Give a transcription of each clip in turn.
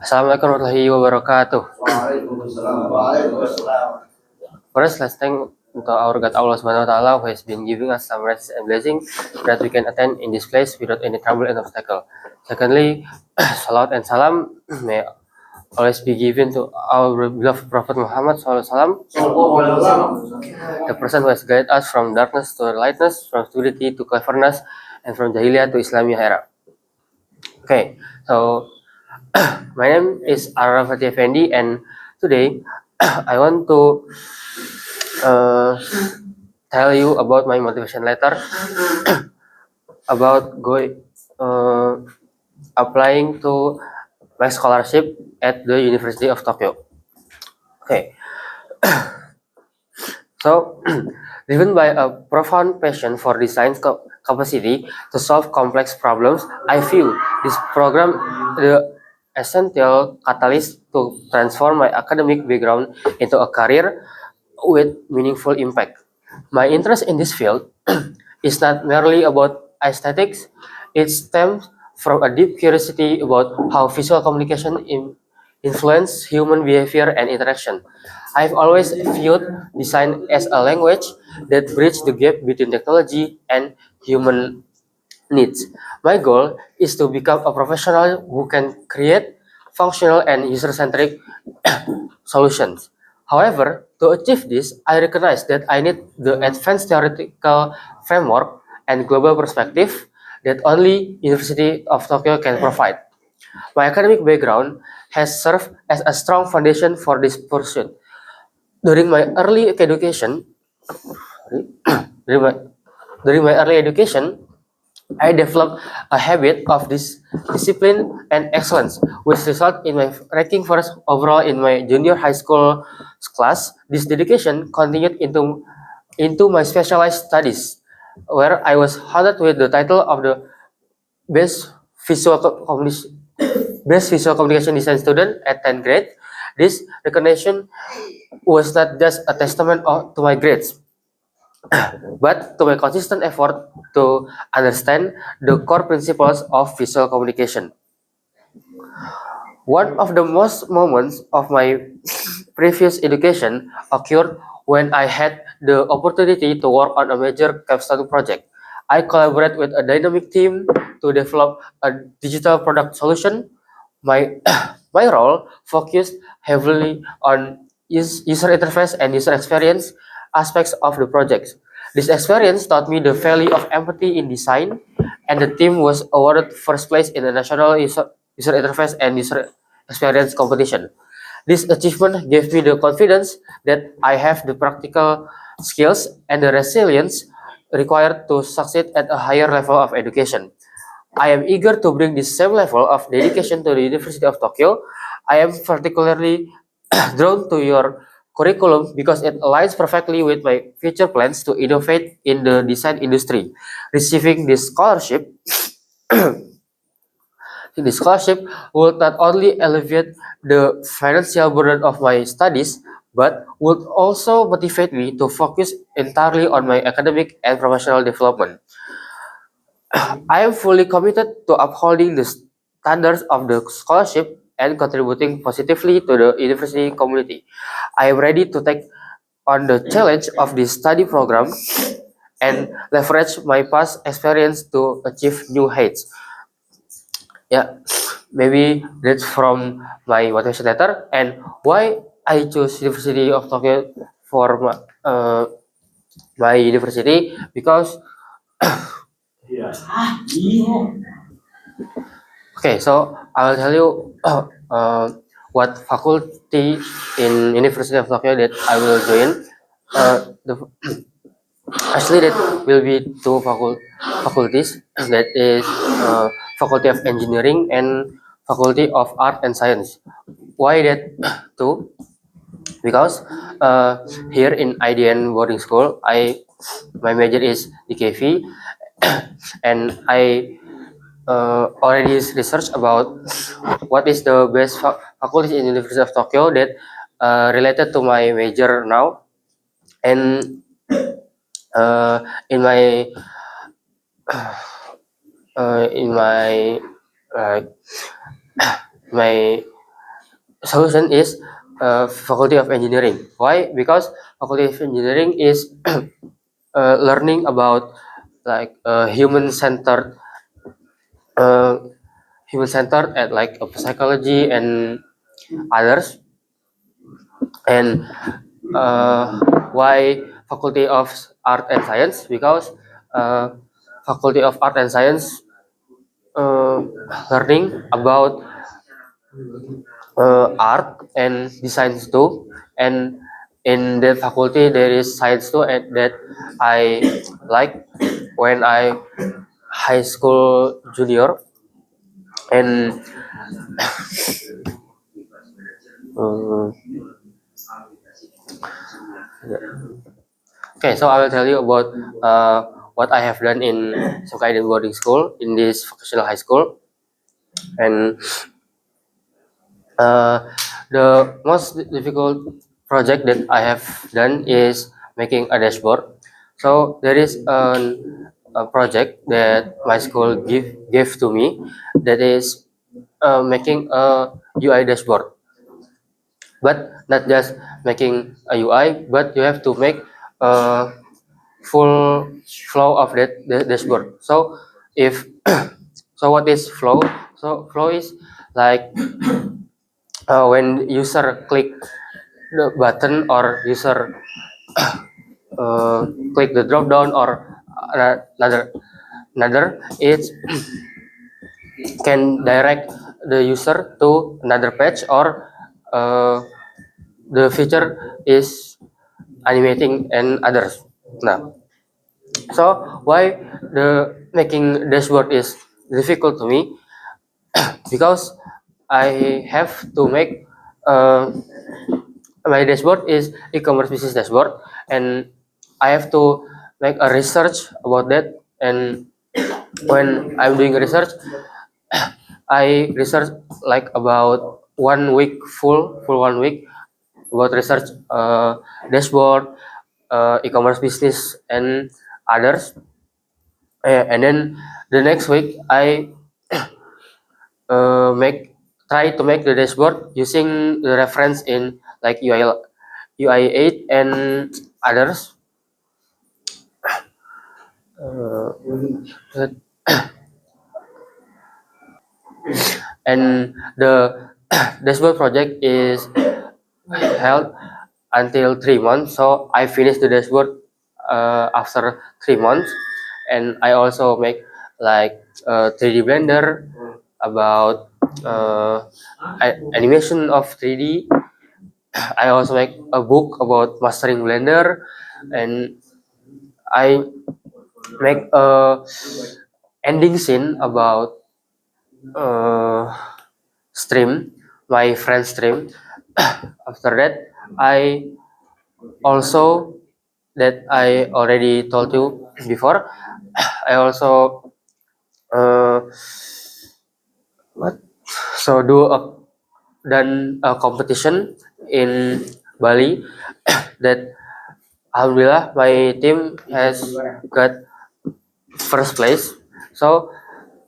Assalamualaikum warahmatullahi wabarakatuh. Waalaikumsalam. First, let's thank to our God Allah Subhanahu wa Taala who has been giving us some rest and blessing that we can attend in this place without any trouble and obstacle. Secondly, salat and salam may always be given to our beloved Prophet Muhammad SAW, the person who has guided us from darkness to lightness, from stupidity to cleverness, and from jahiliyah to Islamic era. Okay, so my name is Arafati Effendi, and today I want to tell you about my motivation letter about applying to my scholarship at the University of Tokyo. Okay, so driven by a profound passion for design capacity to solve complex problems, I feel this program the essential catalyst to transform my academic background into a career with meaningful impact. My interest in this field is not merely about aesthetics, it stems from a deep curiosity about how visual communication influence human behavior and interaction. I've always viewed design as a language that bridges the gap between technology and human needs. My goal is to become a professional who can create functional and user-centric solutions. However, to achieve this, I recognize that I need the advanced theoretical framework and global perspective that only University of Tokyo can provide. My academic background has served as a strong foundation for this pursuit. During my early education, during my, during my early education, I developed a habit of this discipline and excellence, which resulted in my ranking first overall in my junior high school class. This dedication continued into my specialized studies, where I was honored with the title of the best visual communication best visual communication design student at 10th grade. This recognition was not just a testament to my grades, but to my consistent effort to understand the core principles of visual communication. One of the most moments of my previous education occurred when I had the opportunity to work on a major capstone project. I collaborated with a dynamic team to develop a digital product solution. My my role focused heavily on user interface and user experience aspects of the project. This experience taught me the value of empathy in design, and the team was awarded first place in the national user interface and user experience competition. This achievement gave me the confidence that I have the practical skills and the resilience required to succeed at a higher level of education. I am eager to bring this same level of dedication to the University of Tokyo. I am particularly drawn to your curriculum because it aligns perfectly with my future plans to innovate in the design industry. Receiving this scholarship This scholarship would not only alleviate the financial burden of my studies, but would also motivate me to focus entirely on my academic and professional development. I am fully committed to upholding the standards of the scholarship and contributing positively to the university community. I am ready to take on the challenge of this study program and leverage my past experience to achieve new heights. Yeah, maybe that's from my motivation letter and why I chose University of Tokyo for my university because okay, so I'll tell you what faculty in University of Tokyo that I will join. The Actually, that will be two faculties. That is Faculty of Engineering and Faculty of Art and Science. Why that two? Because here in IDN boarding school, my major is DKV, and I already research about what is the best faculty in University of Tokyo that related to my major now, and uh, in my in my uh, my solution is Faculty of Engineering. Why? Because Faculty of Engineering is learning about like uh, human centered at like psychology and others. And why Faculty of Art and Science? Because uh, Faculty of Art and Science uh, learning about art and designs too. And in that faculty there is science too, and that I like when I high school junior. And uh, okay, so I will tell you about what I have done in Sungkaiden boarding school in this vocational high school. And uh, the most difficult project that I have done is making a dashboard. So there is a project that my school gave to me, that is making a UI dashboard. But not just making a UI, but you have to make a full flow of that dashboard. So if so, what is flow? So flow is like when user click the button, or user click the drop down, or another, it can direct the user to another page, or uh, the feature is animating and others. Now, so why the making dashboard is difficult to me? Because I have to make uh, my dashboard is e-commerce business dashboard, and I have to make a research about that. And when I'm doing research, I research like about 1 week, full 1 week, about research dashboard, e-commerce business and others. And then the next week I make try to make the dashboard using the reference in like UI 8 and others. Uh, and the dashboard project is held until 3 months. So I finished the dashboard after 3 months, and I also make like 3D Blender, about animation of 3D. I also make a book about mastering Blender, and I make a ending scene about uh, stream, my friend stream. After that, I also, that I already told you before, I also uh, what? So do a done a competition in Bali that alhamdulillah my team has got first place. So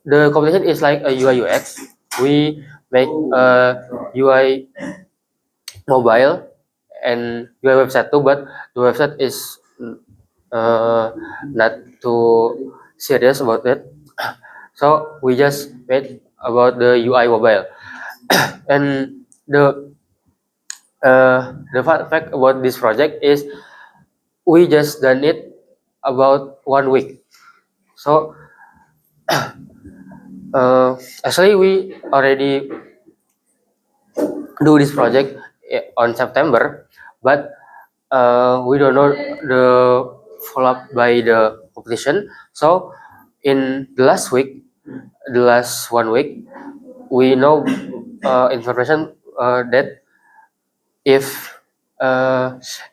the competition is like a UI UX. We make a UI mobile and UI website too, but the website is uh, not too serious about it. So we just made about the UI mobile. And the fun fact about this project is we just done it about 1 week. So actually we already do this project on September, but we don't know the follow up by the competition. So in the last week, the last 1 week, we know information that if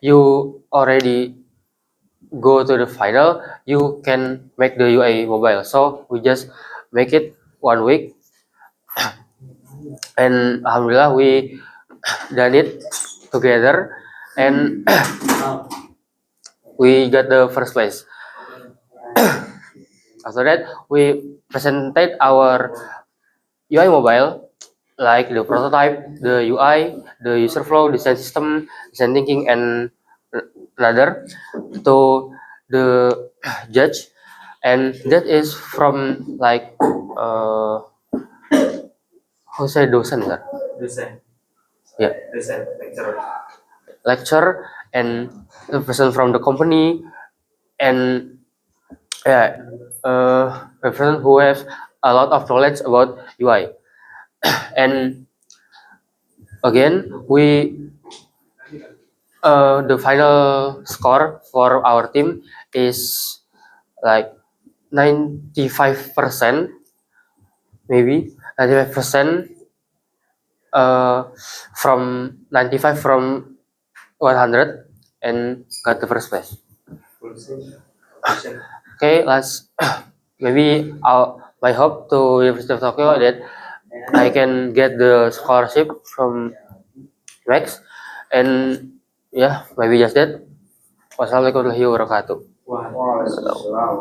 you already go to the final, you can make the UI mobile. So we just make it 1 week, and alhamdulillah we done it together, and we got the first place. After that, we presented our UI mobile like the prototype, the UI, the user flow, design system, design thinking, and another to the judge, and that is from like how say dosen, sir? Dosen, Yeah, dosen, lecturer. lecture and the person from the company and yeah, a person who has a lot of knowledge about UI. And again, the final score for our team is like 95%, maybe 95%, uh, from 95 from 100 and got the first place. Okay, let's maybe my hope to University of Tokyo that I can get the scholarship from Max, and yeah, maybe just that. Wassalamualaikum warahmatullahi wabarakatuh. Wow.